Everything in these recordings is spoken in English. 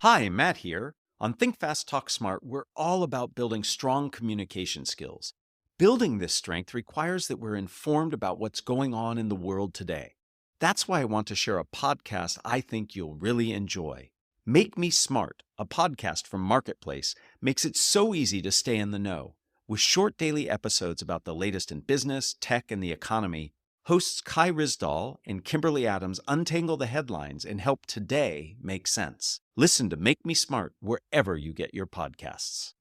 Hi, Matt here. On Think Fast, Talk Smart, we're all about building strong communication skills. Building this strength requires that we're informed about what's going on in the world today. That's why I want to share a podcast I think you'll really enjoy. Make Me Smart, a podcast from Marketplace, makes it so easy to stay in the know. With short daily episodes about the latest in business, tech, and the economy, hosts Kai Risdahl and Kimberly Adams untangle the headlines and help today make sense. Listen to Make Me Smart wherever you get your podcasts.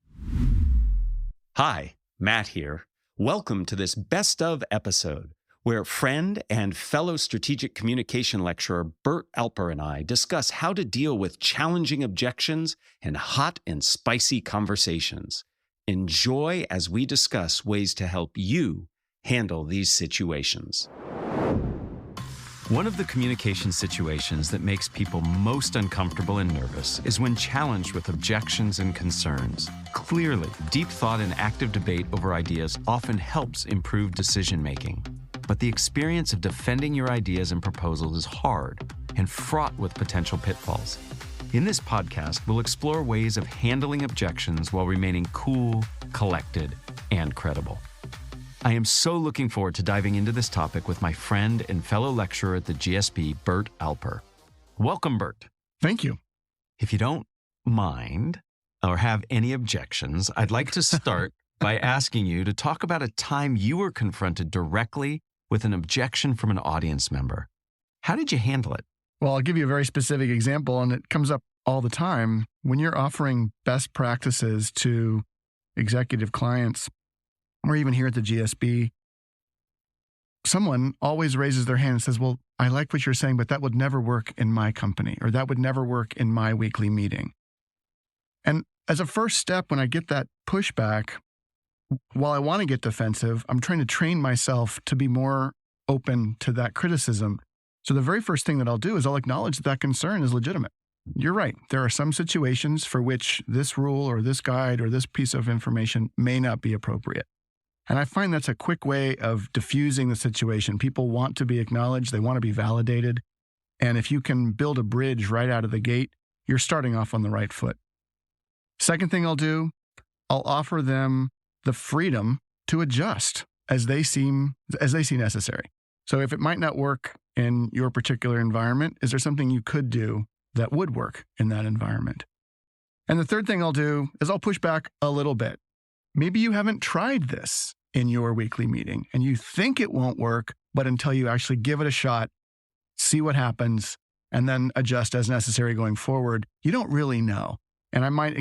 Hi, Matt here. Welcome to this best of episode, where friend and fellow strategic communication lecturer Burt Alper and I discuss how to deal with challenging objections and hot and spicy conversations. Enjoy as we discuss ways to help you handle these situations. One of the communication situations that makes people most uncomfortable and nervous is when challenged with objections and concerns. Clearly, deep thought and active debate over ideas often helps improve decision-making. But the experience of defending your ideas and proposals is hard and fraught with potential pitfalls. In this podcast, we'll explore ways of handling objections while remaining cool, collected, and credible. I am so looking forward to diving into this topic with my friend and fellow lecturer at the GSB, Burt Alper. Welcome, Burt. Thank you. If you don't mind or have any objections, I'd like to start by asking you to talk about a time you were confronted directly with an objection from an audience member. How did you handle it? Well, I'll give you a very specific example, and it comes up all the time. When you're offering best practices to executive clients, or even here at the GSB, someone always raises their hand and says, well, I like what you're saying, but that would never work in my company, or that would never work in my weekly meeting. And as a first step, when I get that pushback, while I want to get defensive, I'm trying to train myself to be more open to that criticism. So the very first thing that I'll do is I'll acknowledge that concern is legitimate. You're right. There are some situations for which this rule or this guide or this piece of information may not be appropriate. And I find that's a quick way of diffusing the situation. People want to be acknowledged. They want to be validated. And if you can build a bridge right out of the gate, you're starting off on the right foot. Second thing I'll do, I'll offer them the freedom to adjust as they see necessary. So if it might not work in your particular environment, is there something you could do that would work in that environment? And the third thing I'll do is I'll push back a little bit. Maybe you haven't tried this in your weekly meeting and you think it won't work, but until you actually give it a shot, see what happens, and then adjust as necessary going forward, you don't really know. And I might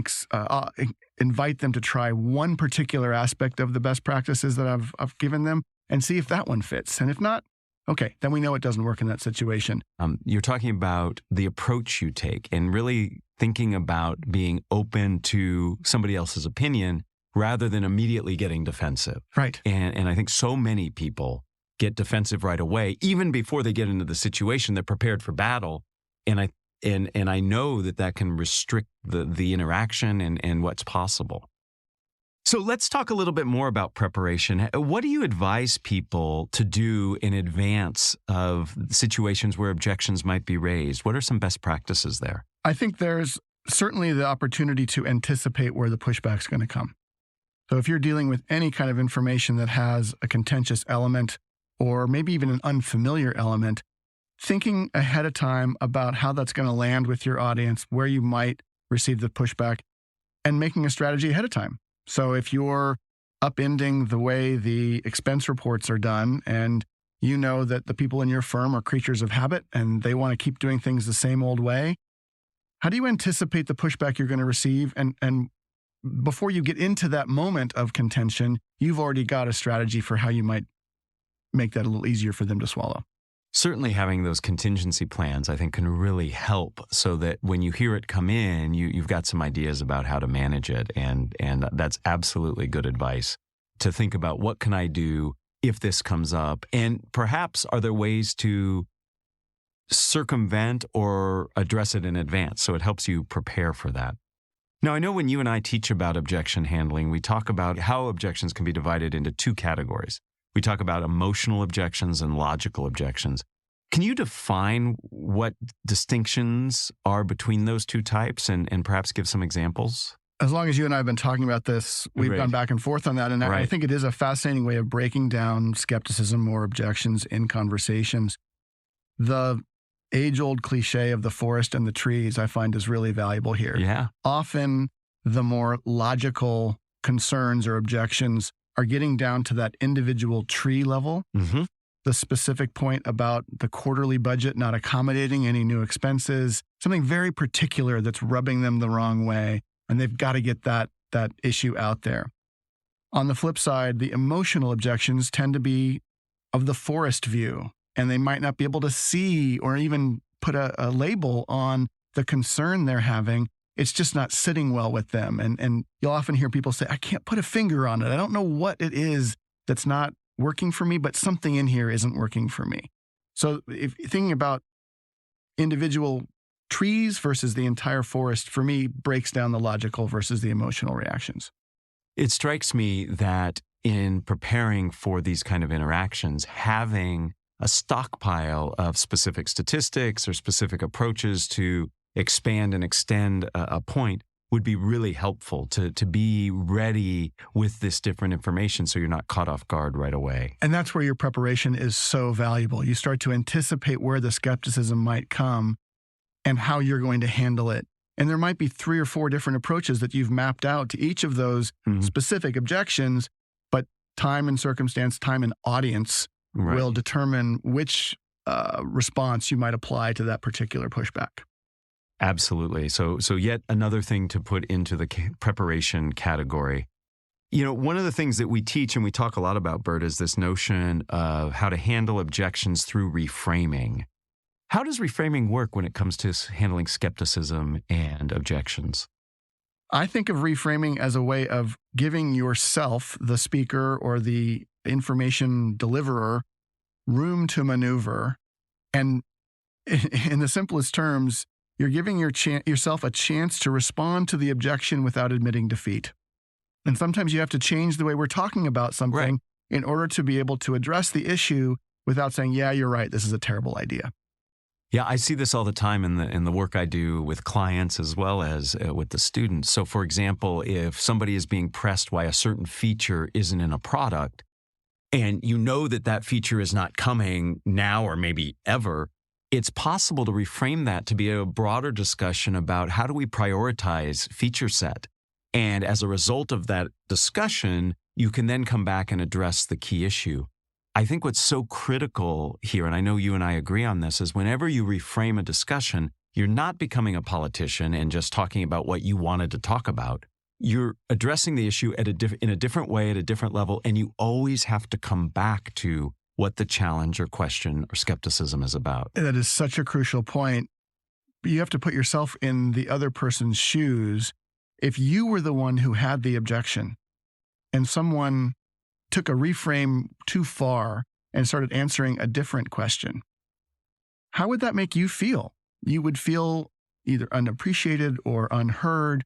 invite them to try one particular aspect of the best practices that I've given them and see if that one fits. And if not, okay, then we know it doesn't work in that situation. You're talking about the approach you take and really thinking about being open to somebody else's opinion rather than immediately getting defensive. Right. And I think so many people get defensive right away, even before they get into the situation. They're prepared for battle. And I know that can restrict the interaction and what's possible. So let's talk a little bit more about preparation. What do you advise people to do in advance of situations where objections might be raised? What are some best practices there? I think there's certainly the opportunity to anticipate where the pushback's going to come. So if you're dealing with any kind of information that has a contentious element or maybe even an unfamiliar element, thinking ahead of time about how that's going to land with your audience, where you might receive the pushback, and making a strategy ahead of time. So if you're upending the way the expense reports are done and you know that the people in your firm are creatures of habit and they want to keep doing things the same old way, how do you anticipate the pushback you're going to receive? And before you get into that moment of contention, you've already got a strategy for how you might make that a little easier for them to swallow. Certainly having those contingency plans, I think, can really help so that when you hear it come in, you've got some ideas about how to manage it. And that's absolutely good advice to think about what can I do if this comes up? And perhaps are there ways to circumvent or address it in advance so it helps you prepare for that? Now, I know when you and I teach about objection handling, we talk about how objections can be divided into two categories. We talk about emotional objections and logical objections. Can you define what distinctions are between those two types and perhaps give some examples? As long as you and I have been talking about this, we've gone back and forth on that. And I think it is a fascinating way of breaking down skepticism or objections in conversations. The age-old cliche of the forest and the trees, I find, is really valuable here. Yeah. Often the more logical concerns or objections are getting down to that individual tree level. Mm-hmm. The specific point about the quarterly budget not accommodating any new expenses, something very particular that's rubbing them the wrong way. And they've got to get that issue out there. On the flip side, the emotional objections tend to be of the forest view, and they might not be able to see or even put a label on the concern they're having. It's just not sitting well with them. And you'll often hear people say, I can't put a finger on it. I don't know what it is that's not working for me, but something in here isn't working for me. So if thinking about individual trees versus the entire forest, for me, breaks down the logical versus the emotional reactions. It strikes me that in preparing for these kind of interactions, having a stockpile of specific statistics or specific approaches to expand and extend a point would be really helpful to be ready with this different information so you're not caught off guard right away. And that's where your preparation is so valuable. You start to anticipate where the skepticism might come and how you're going to handle it. And there might be 3 or 4 different approaches that you've mapped out to each of those specific objections, but time and circumstance, time and audience will determine which response you might apply to that particular pushback. Absolutely. So yet another thing to put into the preparation category. You know, one of the things that we teach and we talk a lot about, Burt, is this notion of how to handle objections through reframing. How does reframing work when it comes to handling skepticism and objections? I think of reframing as a way of giving yourself, the speaker or the information deliverer, room to maneuver. And in the simplest terms, you're giving yourself a chance to respond to the objection without admitting defeat. And sometimes you have to change the way we're talking about something in order to be able to address the issue without saying, yeah, you're right, this is a terrible idea. Yeah, I see this all the time in the work I do with clients as well as with the students. So, for example, if somebody is being pressed why a certain feature isn't in a product, and you know that feature is not coming now or maybe ever, it's possible to reframe that to be a broader discussion about how do we prioritize feature set. And as a result of that discussion, you can then come back and address the key issue. I think what's so critical here, and I know you and I agree on this, is whenever you reframe a discussion, you're not becoming a politician and just talking about what you wanted to talk about. You're addressing the issue in a different way, at a different level, and you always have to come back to what the challenge or question or skepticism is about. That is such a crucial point. You have to put yourself in the other person's shoes. If you were the one who had the objection and someone took a reframe too far and started answering a different question, how would that make you feel? You would feel either unappreciated or unheard,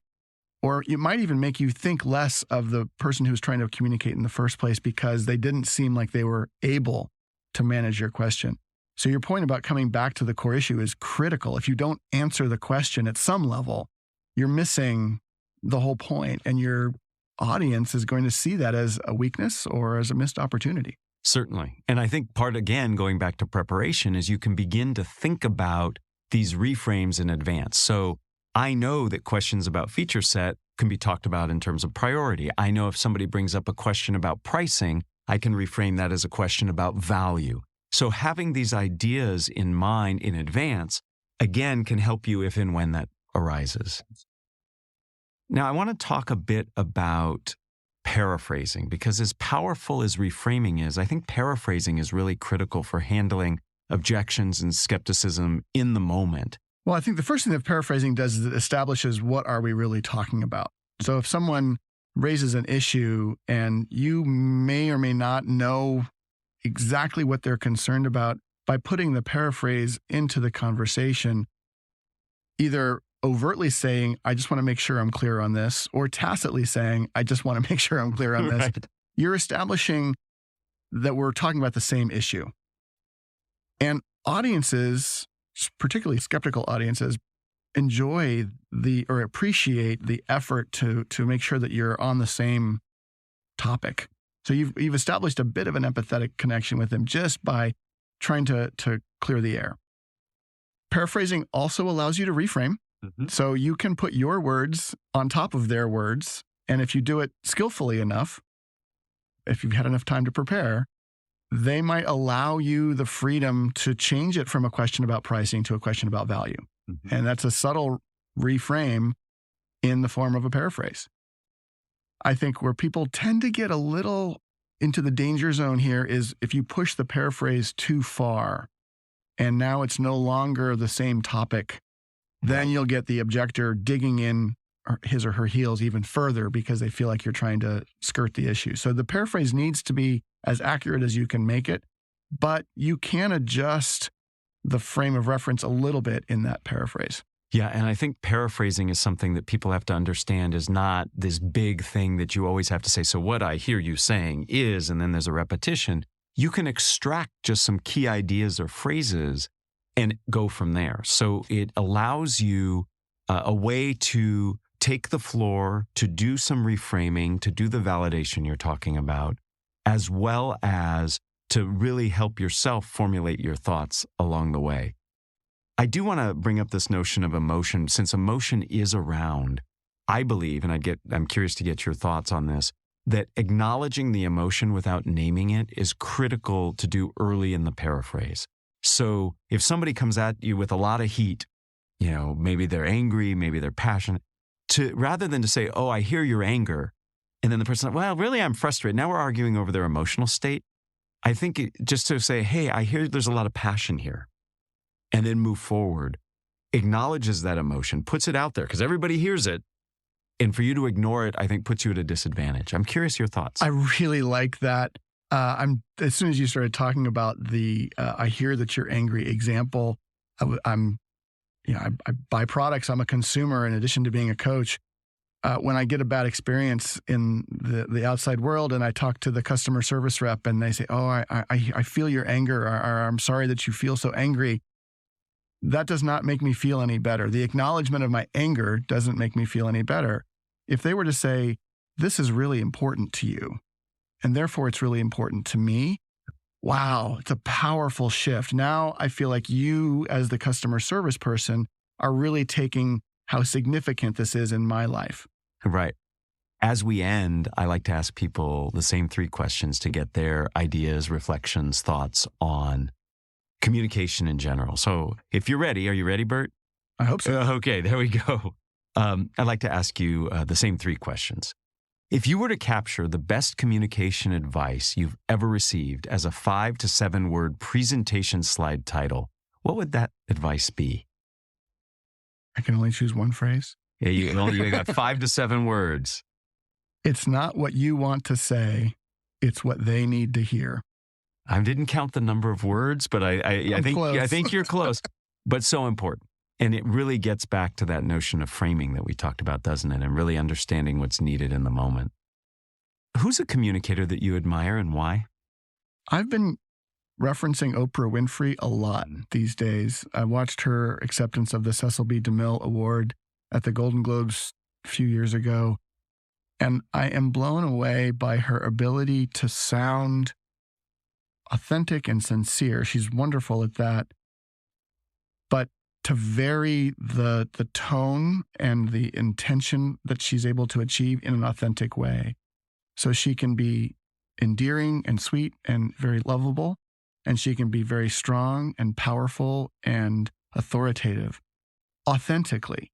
or it might even make you think less of the person who's trying to communicate in the first place because they didn't seem like they were able to manage your question. So your point about coming back to the core issue is critical. If you don't answer the question at some level, you're missing the whole point, and your audience is going to see that as a weakness or as a missed opportunity. Certainly. And I think part, again, going back to preparation, is you can begin to think about these reframes in advance. So I know that questions about feature set can be talked about in terms of priority. I know if somebody brings up a question about pricing, I can reframe that as a question about value. So having these ideas in mind in advance, again, can help you if and when that arises. Now, I want to talk a bit about paraphrasing, because as powerful as reframing is, I think paraphrasing is really critical for handling objections and skepticism in the moment. Well, I think the first thing that paraphrasing does is it establishes what are we really talking about. So if someone raises an issue and you may or may not know exactly what they're concerned about, by putting the paraphrase into the conversation, either overtly saying, I just want to make sure I'm clear on this, or tacitly saying, I just want to make sure I'm clear on this, you're establishing that we're talking about the same issue. And audiences, particularly skeptical audiences, enjoy or appreciate the effort to make sure that you're on the same topic. So you've established a bit of an empathetic connection with them just by trying to clear the air. Paraphrasing also allows you to reframe. Mm-hmm. So you can put your words on top of their words. And if you do it skillfully enough, if you've had enough time to prepare, they might allow you the freedom to change it from a question about pricing to a question about value. Mm-hmm. And that's a subtle reframe in the form of a paraphrase. I think where people tend to get a little into the danger zone here is if you push the paraphrase too far and now it's no longer the same topic, then you'll get the objector digging in his or her heels even further because they feel like you're trying to skirt the issue. So the paraphrase needs to be as accurate as you can make it, but you can adjust the frame of reference a little bit in that paraphrase. Yeah, and I think paraphrasing is something that people have to understand is not this big thing that you always have to say, so what I hear you saying is, and then there's a repetition. You can extract just some key ideas or phrases and go from there. So it allows you a way to take the floor, to do some reframing, to do the validation you're talking about, as well as to really help yourself formulate your thoughts along the way. I do want to bring up this notion of emotion, since emotion is around. I believe, and I'm curious to get your thoughts on this, that acknowledging the emotion without naming it is critical to do early in the paraphrase. So if somebody comes at you with a lot of heat, maybe they're angry, maybe they're passionate, rather than to say, oh, I hear your anger, and then the person, well, really, I'm frustrated. Now we're arguing over their emotional state. I think just to say, hey, I hear there's a lot of passion here, and then move forward, acknowledges that emotion, puts it out there, because everybody hears it. And for you to ignore it, I think puts you at a disadvantage. I'm curious your thoughts. I really like that. As soon as you started talking about I hear that you're angry example, I buy products. I'm a consumer in addition to being a coach. When I get a bad experience in the outside world and I talk to the customer service rep and they say, oh, I feel your anger, or I'm sorry that you feel so angry. That does not make me feel any better. The acknowledgement of my anger doesn't make me feel any better. If they were to say, this is really important to you, and therefore it's really important to me, wow, it's a powerful shift. Now I feel like you, as the customer service person, are really taking how significant this is in my life. Right. As we end, I like to ask people the same 3 questions to get their ideas, reflections, thoughts on communication in general. So if you're ready, are you ready, Burt? I hope so. Okay, there we go. I'd like to ask you the same 3 questions. If you were to capture the best communication advice you've ever received as a 5 to 7 word presentation slide title, what would that advice be? I can only choose one phrase. Yeah, you got 5 to 7 words. It's not what you want to say, it's what they need to hear. I didn't count the number of words, but I think you're close, but so important. And it really gets back to that notion of framing that we talked about, doesn't it? And really understanding what's needed in the moment. Who's a communicator that you admire and why? I've been referencing Oprah Winfrey a lot these days. I watched her acceptance of the Cecil B. DeMille Award at the Golden Globes a few years ago. And I am blown away by her ability to sound authentic and sincere. She's wonderful at that. But to vary the tone and the intention that she's able to achieve in an authentic way. So she can be endearing and sweet and very lovable, and she can be very strong and powerful and authoritative authentically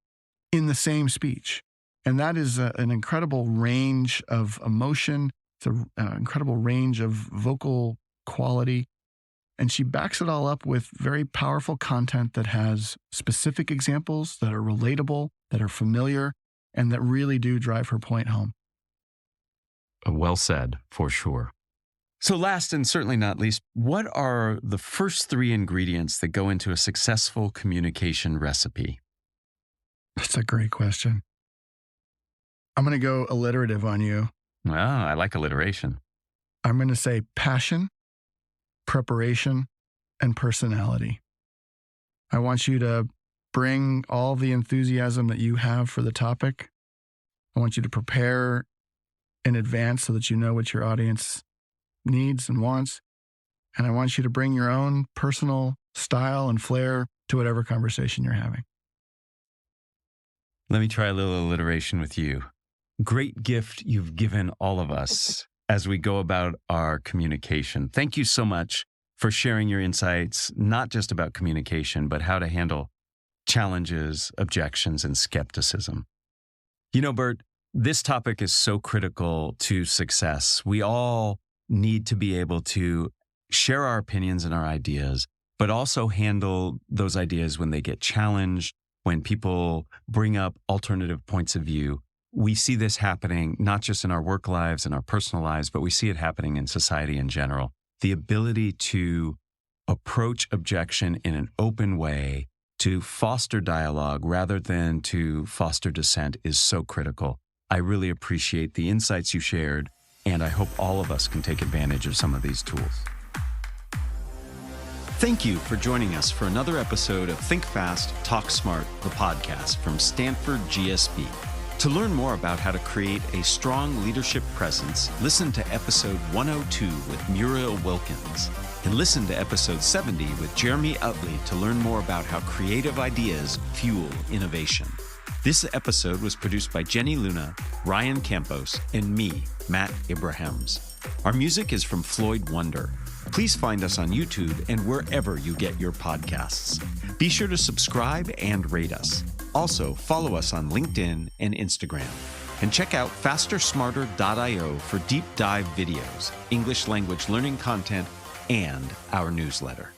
in the same speech. And that is an incredible range of emotion. It's an incredible range of vocal quality. And she backs it all up with very powerful content that has specific examples that are relatable, that are familiar, and that really do drive her point home. Well said, for sure. So last and certainly not least, what are the first 3 ingredients that go into a successful communication recipe? That's a great question. I'm going to go alliterative on you. Oh, I like alliteration. I'm going to say passion, preparation, and personality. I want you to bring all the enthusiasm that you have for the topic. I want you to prepare in advance so that you know what your audience needs and wants. And I want you to bring your own personal style and flair to whatever conversation you're having. Let me try a little alliteration with you. Great gift you've given all of us as we go about our communication. Thank you so much for sharing your insights, not just about communication, but how to handle challenges, objections, and skepticism. You know, Burt, this topic is so critical to success. We all need to be able to share our opinions and our ideas, but also handle those ideas when they get challenged, when people bring up alternative points of view. We see this happening not just in our work lives and our personal lives, but we see it happening in society in general. The ability to approach objection in an open way, to foster dialogue rather than to foster dissent is so critical. I really appreciate the insights you shared, and I hope all of us can take advantage of some of these tools. Thank you for joining us for another episode of Think Fast, Talk Smart, the podcast from Stanford GSB. To learn more about how to create a strong leadership presence, listen to episode 102 with Muriel Wilkins, and listen to episode 70 with Jeremy Utley to learn more about how creative ideas fuel innovation. This episode was produced by Jenny Luna, Ryan Campos, and me, Matt Abrahams. Our music is from Floyd Wonder. Please find us on YouTube and wherever you get your podcasts. Be sure to subscribe and rate us. Also, follow us on LinkedIn and Instagram. And check out fastersmarter.io for deep dive videos, English language learning content, and our newsletter.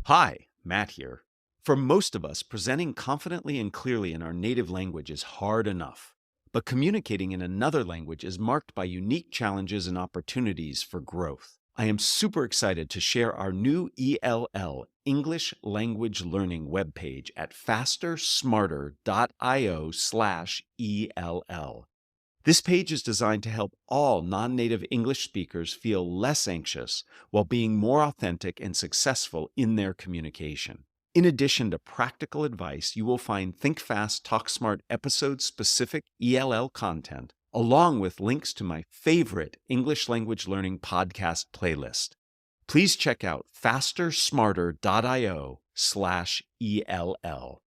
Hi, Matt here. For most of us, presenting confidently and clearly in our native language is hard enough. But communicating in another language is marked by unique challenges and opportunities for growth. I am super excited to share our new ELL, English Language Learning webpage at fastersmarter.io/ELL. This page is designed to help all non-native English speakers feel less anxious while being more authentic and successful in their communication. In addition to practical advice, you will find Think Fast, Talk Smart episode-specific ELL content, along with links to my favorite English language learning podcast playlist. Please check out fastersmarter.io/ELL.